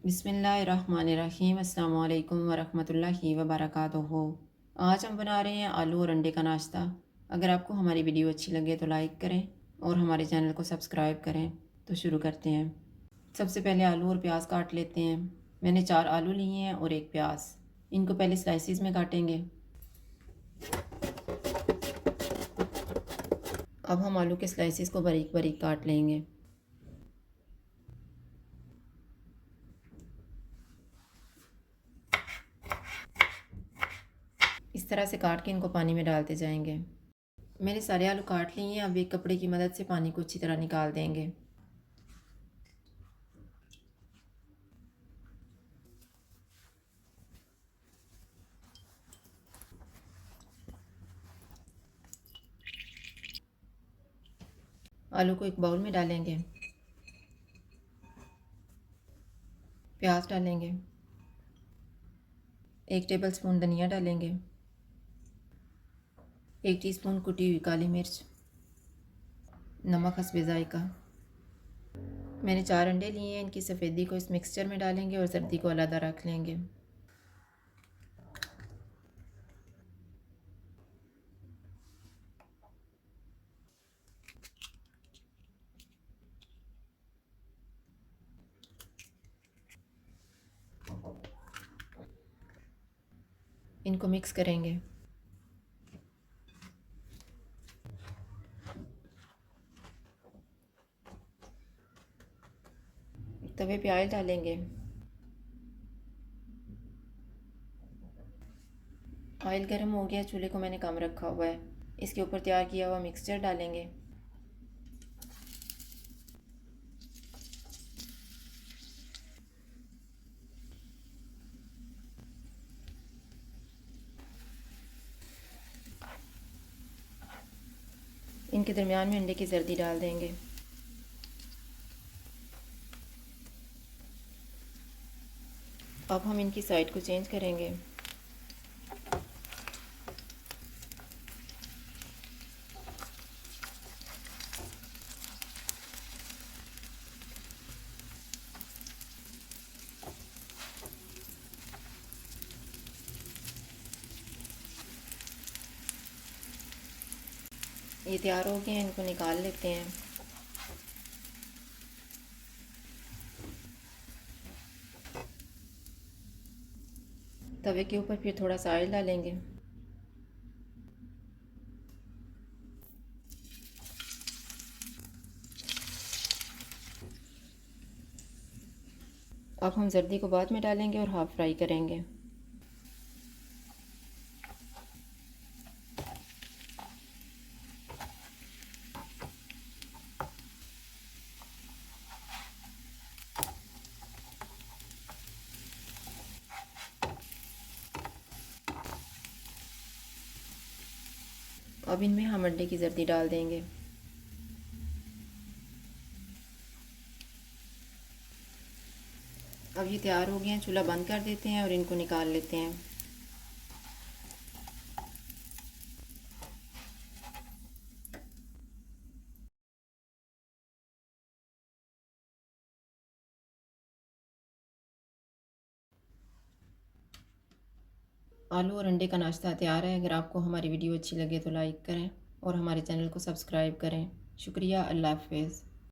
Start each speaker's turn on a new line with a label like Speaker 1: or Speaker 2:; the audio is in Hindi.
Speaker 1: बिस्मिल्लाहिर्रहमानिर्रहीम। अस्सलाम वालेकुम वरहमतुल्लाहि वबरकातुहू। आज हम बना रहे हैं आलू और अंडे का नाश्ता। अगर आपको हमारी वीडियो अच्छी लगे तो लाइक करें और हमारे चैनल को सब्सक्राइब करें। तो शुरू करते हैं। सबसे पहले आलू और प्याज काट लेते हैं। मैंने 4 आलू लिए हैं और 1 प्याज। इनको पहले स्लाइसिस में काटेंगे। अब हम आलू के स्लाइसिस को बारीक बारीक काट लेंगे। इस तरह से काट के इनको पानी में डालते जाएंगे। मैंने सारे आलू काट लिए हैं। अब एक कपड़े की मदद से पानी को अच्छी तरह निकाल देंगे। आलू को एक बाउल में डालेंगे। प्याज डालेंगे। 1 टेबलस्पून धनिया डालेंगे। 1 टीस्पून कुटी हुई काली मिर्च। नमक हस्बे जायका। मैंने 4 अंडे लिए हैं। इनकी सफ़ेदी को इस मिक्सचर में डालेंगे और जर्दी को अलग रख लेंगे। इनको मिक्स करेंगे। तवे पे ऑयल डालेंगे। ऑयल गर्म हो गया। चूल्हे को मैंने कम रखा हुआ है। इसके ऊपर तैयार किया हुआ मिक्सचर डालेंगे। इनके दरमियान में अंडे की जर्दी डाल देंगे। अब हम इनकी साइड को चेंज करेंगे। ये तैयार हो गए हैं। इनको निकाल लेते हैं। तवे के ऊपर फिर थोड़ा सा ऑयल डालेंगे। अब हम जर्दी को बाद में डालेंगे और हाफ़ फ्राई करेंगे। अब इनमें हम अंडे की जर्दी डाल देंगे। अब ये तैयार हो गए हैं। चूल्हा बंद कर देते हैं और इनको निकाल लेते हैं। आलू और अंडे का नाश्ता तैयार है। अगर आपको हमारी वीडियो अच्छी लगे तो लाइक करें और हमारे चैनल को सब्सक्राइब करें। शुक्रिया। अल्लाह हाफ़िज़।